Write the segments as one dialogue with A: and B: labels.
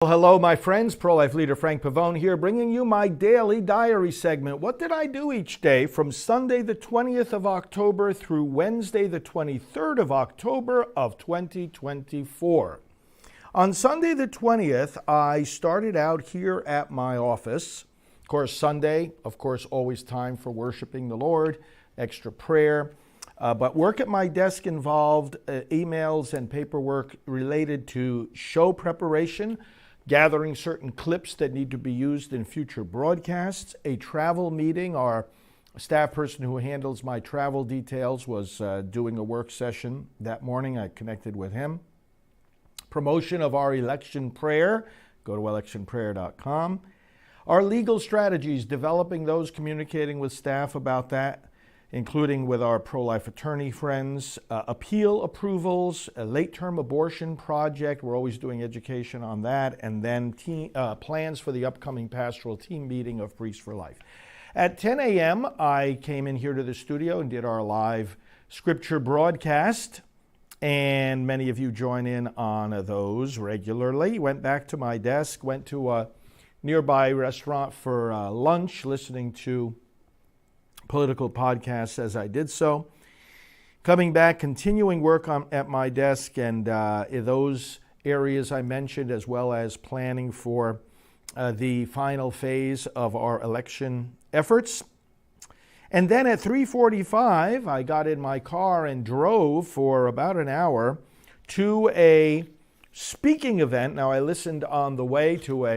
A: Well, hello, my friends. Pro-life leader Frank Pavone here, bringing you my daily diary segment. What did I do each day from Sunday the 20th of October through Wednesday the 23rd of October of 2024? On Sunday the 20th, I started out here at my office. Of course, Sunday, always time for worshiping the Lord, extra prayer. But work at my desk involved emails and paperwork related to show preparation, gathering certain clips that need to be used in future broadcasts, a travel meeting. Our staff person who handles my travel details was doing a work session that morning. I connected with him. Promotion of our election prayer. Go to electionprayer.com. Our legal strategies, developing those, communicating with staff about that, including with our pro-life attorney friends, appeal approvals, a late-term abortion project. We're always doing education on that. And then plans for the upcoming pastoral team meeting of Priests for Life. At 10 a.m., I came in here to the studio and did our live scripture broadcast. And many of you join in on those regularly. Went back to my desk, went to a nearby restaurant for lunch, listening to political podcasts as I did so. Coming back, continuing work at my desk and in those areas I mentioned, as well as planning for the final phase of our election efforts. And then at 3:45, I got in my car and drove for about an hour to a speaking event. Now, I listened on the way to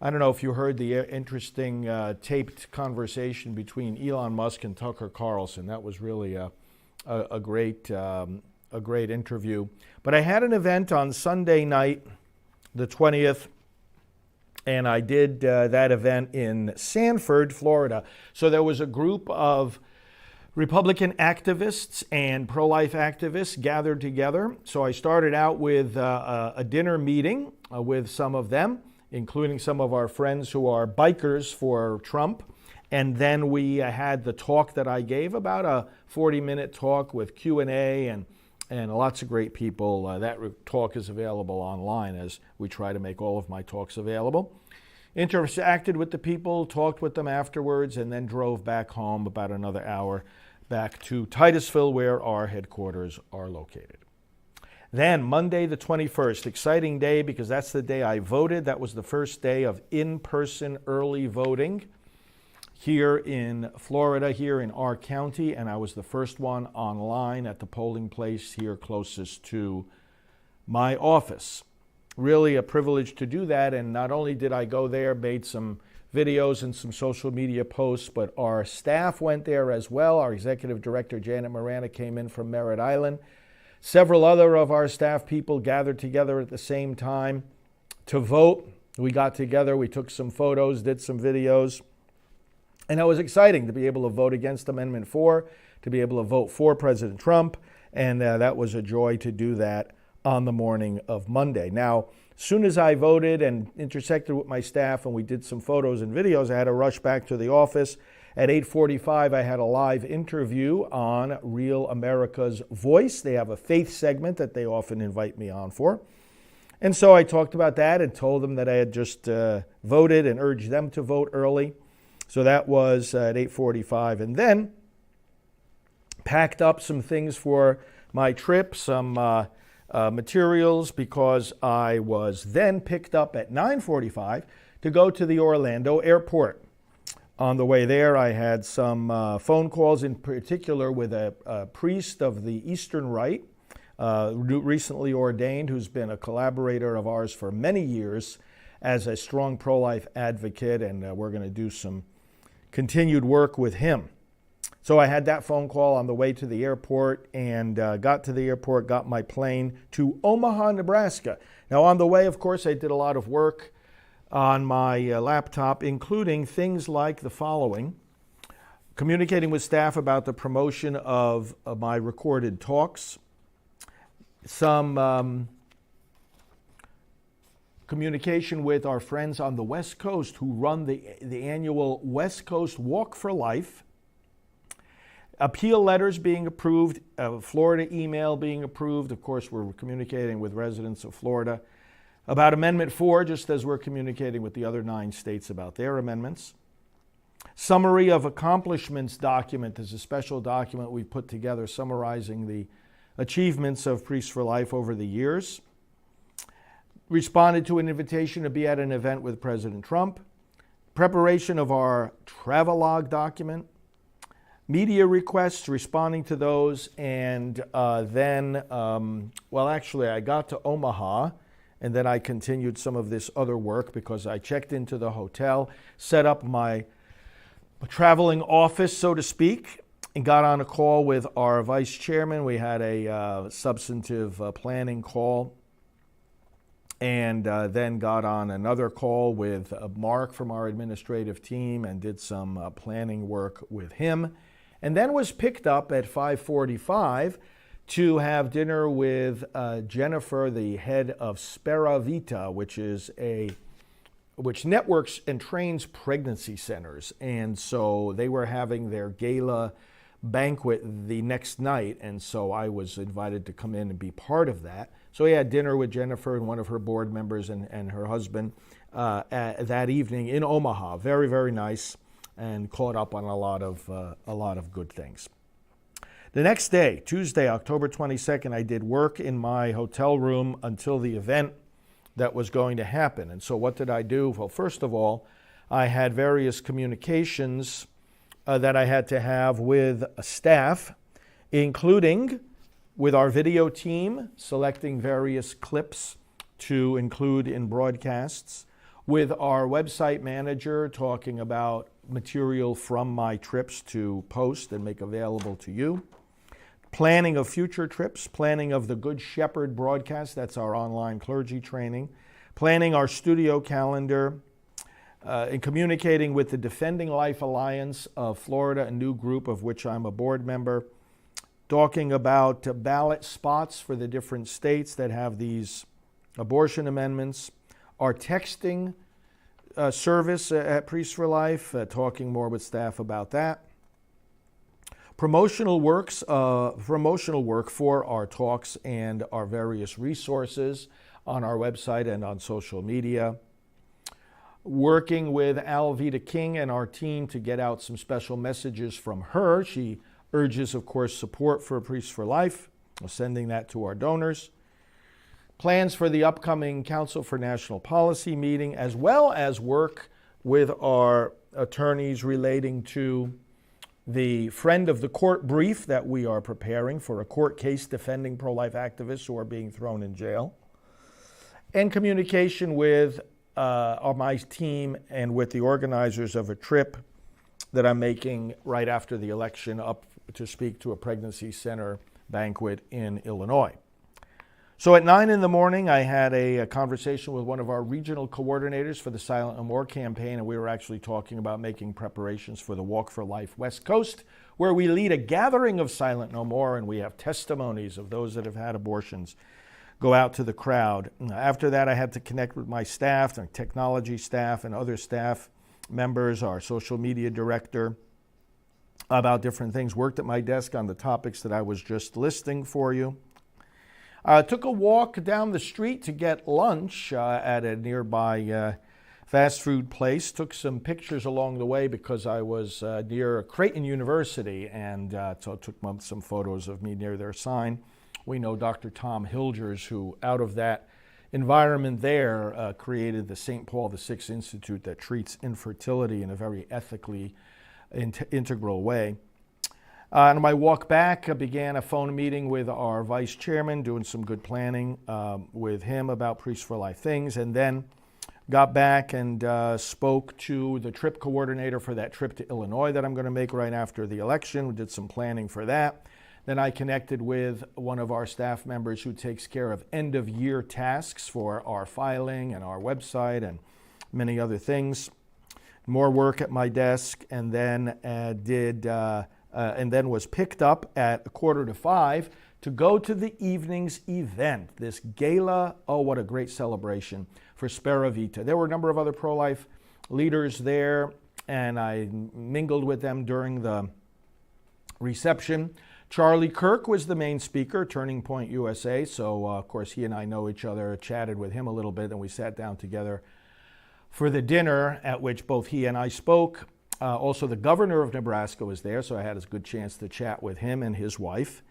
A: I don't know if you heard the interesting taped conversation between Elon Musk and Tucker Carlson. That was really a great interview. But I had an event on Sunday night, the 20th, and I did that event in Sanford, Florida. So there was a group of Republican activists and pro-life activists gathered together. So I started out with a dinner meeting with some of them, including some of our friends who are bikers for Trump. And then we had the talk that I gave, about a 40-minute talk with Q&A and lots of great people. That talk is available online, as we try to make all of my talks available. Interacted with the people, talked with them afterwards, and then drove back home about another hour back to Titusville, where our headquarters are located. Then Monday the 21st, exciting day because that's the day I voted. That was the first day of in-person early voting here in Florida, here in our county, and I was the first one online at the polling place here closest to my office. Really a privilege to do that, and not only did I go there, made some videos and some social media posts, but our staff went there as well. Our executive director, Janet Marana, came in from Merritt Island. Several other of our staff people gathered together at the same time to vote. We got together, we took some photos, did some videos, and it was exciting to be able to vote against Amendment 4, to be able to vote for President Trump, and that was a joy to do that on the morning of Monday. Now, as soon as I voted and intersected with my staff and we did some photos and videos, I had to rush back to the office. At 8:45, I had a live interview on Real America's Voice. They have a faith segment that they often invite me on for. And so I talked about that and told them that I had just voted and urged them to vote early. So that was at 8:45. And then packed up some things for my trip, some materials, because I was then picked up at 9:45 to go to the Orlando airport. On the way there, I had some phone calls, in particular with a priest of the Eastern Rite, recently ordained, who's been a collaborator of ours for many years as a strong pro-life advocate, and we're going to do some continued work with him. So I had that phone call on the way to the airport, and got to the airport, got my plane to Omaha, Nebraska. Now, on the way, of course, I did a lot of work on my laptop, including things like the following: communicating with staff about the promotion of my recorded talks, some communication with our friends on the West Coast who run the annual West Coast Walk for Life, appeal letters being approved, Florida email being approved. Of course, we're communicating with residents of Florida. About Amendment 4, just as we're communicating with the other 9 states about their amendments. Summary of Accomplishments document is a special document we put together summarizing the achievements of Priests for Life over the years. Responded to an invitation to be at an event with President Trump. Preparation of our travelogue document. Media requests, responding to those, and then I got to Omaha, and then I continued some of this other work because I checked into the hotel, set up my traveling office, so to speak, and got on a call with our vice chairman. We had a substantive planning call, and then got on another call with Mark from our administrative team and did some planning work with him. And then was picked up at 5:45 to have dinner with Jennifer, the head of Spera Vita, which networks and trains pregnancy centers. And so they were having their gala banquet the next night, and so I was invited to come in and be part of that. So we had dinner with Jennifer and one of her board members and her husband that evening in Omaha. Very, very nice, and caught up on a lot of good things. The next day, Tuesday, October 22nd, I did work in my hotel room until the event that was going to happen. And so what did I do? Well, first of all, I had various communications that I had to have with staff, including with our video team, selecting various clips to include in broadcasts, with our website manager talking about material from my trips to post and make available to you, planning of future trips, planning of the Good Shepherd broadcast, that's our online clergy training, planning our studio calendar, and communicating with the Defending Life Alliance of Florida, a new group of which I'm a board member, talking about ballot spots for the different states that have these abortion amendments, our texting service at Priests for Life, talking more with staff about that, promotional work for our talks and our various resources on our website and on social media, working with Alveda King and our team to get out some special messages from her. She urges, of course, support for Priests for Life, sending that to our donors. Plans for the upcoming Council for National Policy meeting, as well as work with our attorneys relating to the Friend of the Court brief that we are preparing for a court case defending pro-life activists who are being thrown in jail, and communication with my team and with the organizers of a trip that I'm making right after the election up to speak to a pregnancy center banquet in Illinois. So at 9 in the morning, I had a conversation with one of our regional coordinators for the Silent No More campaign, and we were actually talking about making preparations for the Walk for Life West Coast, where we lead a gathering of Silent No More, and we have testimonies of those that have had abortions go out to the crowd. After that, I had to connect with my staff, the technology staff, and other staff members, our social media director, about different things. Worked at my desk on the topics that I was just listing for you. Took a walk down the street to get lunch at a nearby fast food place. Took some pictures along the way because I was near Creighton University, and so I took some photos of me near their sign. We know Dr. Tom Hilgers, who out of that environment there created the St. Paul VI Institute that treats infertility in a very ethically integral way. On my walk back, I began a phone meeting with our vice chairman, doing some good planning with him about Priests for Life things, and then got back and spoke to the trip coordinator for that trip to Illinois that I'm going to make right after the election. We did some planning for that. Then I connected with one of our staff members who takes care of end-of-year tasks for our filing and our website and many other things. More work at my desk, and then was picked up at 4:45 to go to the evening's event, this gala. Oh, what a great celebration for Spera Vita. There were a number of other pro-life leaders there, and I mingled with them during the reception. Charlie Kirk was the main speaker, Turning Point USA. So, of course, he and I know each other, chatted with him a little bit, and we sat down together for the dinner at which both he and I spoke. Also, the governor of Nebraska was there, so I had a good chance to chat with him and his wife.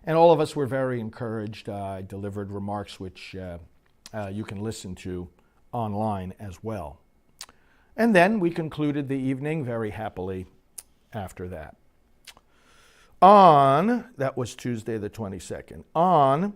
A: And all of us were very encouraged. I delivered remarks which you can listen to online as well. And then we concluded the evening very happily after that. That was Tuesday the 22nd. On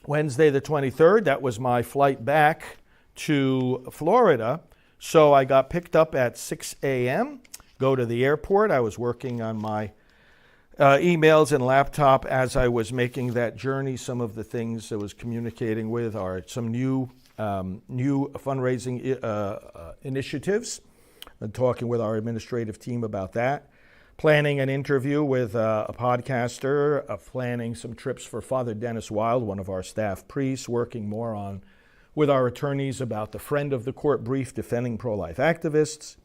A: Wednesday the 23rd, that was my flight back to Florida. So I got picked up at 6 a.m., go to the airport. I was working on my emails and laptop as I was making that journey. Some of the things I was communicating with are some new fundraising initiatives, and talking with our administrative team about that. Planning an interview with a podcaster, planning some trips for Father Dennis Wild, one of our staff priests, working more with our attorneys about the Friend of the Court brief defending pro-life activists,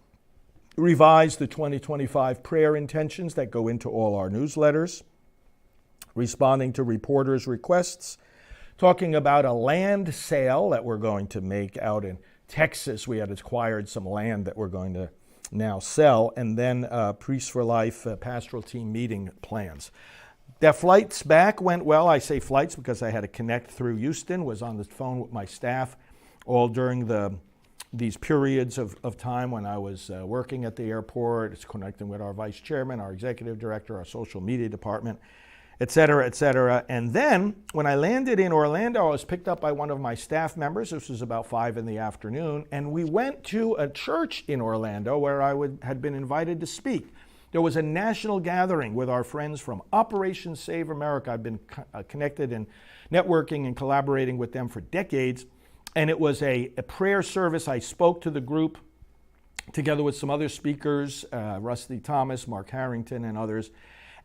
A: revised the 2025 prayer intentions that go into all our newsletters, responding to reporters' requests, talking about a land sale that we're going to make out in Texas. We had acquired some land that we're going to now sell, and then Priests for Life pastoral team meeting plans. The flights back went well. I say flights because I had to connect through Houston, was on the phone with my staff all during these periods of time when I was working at the airport. It's connecting with our vice chairman, our executive director, our social media department, et cetera, et cetera. And then when I landed in Orlando, I was picked up by one of my staff members. This was about 5 in the afternoon. And we went to a church in Orlando where I had been invited to speak. There was a national gathering with our friends from Operation Save America. I've been connected and networking and collaborating with them for decades. And it was a prayer service. I spoke to the group together with some other speakers, Rusty Thomas, Mark Harrington, and others.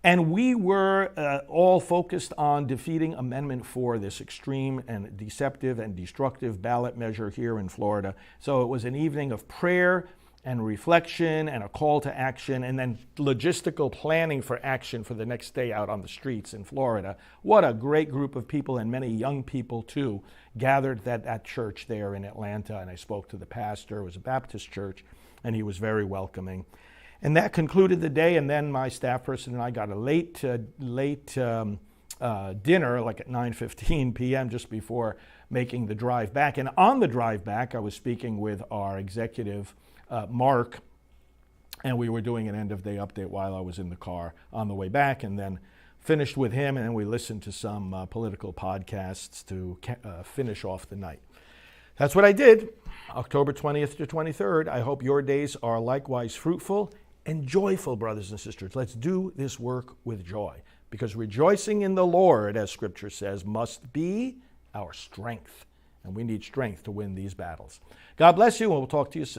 A: And we were all focused on defeating Amendment 4, this extreme and deceptive and destructive ballot measure here in Florida. So it was an evening of prayer and reflection and a call to action, and then logistical planning for action for the next day out on the streets in Florida. What a great group of people, and many young people too, gathered at that church there in Atlanta. And I spoke to the pastor. It was a Baptist church, and he was very welcoming. And that concluded the day, and then my staff person and I got a late dinner, like at 9:15 p.m., just before making the drive back. And on the drive back, I was speaking with our executive, Mark, and we were doing an end-of-day update while I was in the car on the way back, and then finished with him, and then we listened to some political podcasts to finish off the night. That's what I did, October 20th to 23rd. I hope your days are likewise fruitful and joyful, brothers and sisters. Let's do this work with joy, because rejoicing in the Lord, as Scripture says, must be our strength. And we need strength to win these battles. God bless you, and we'll talk to you soon.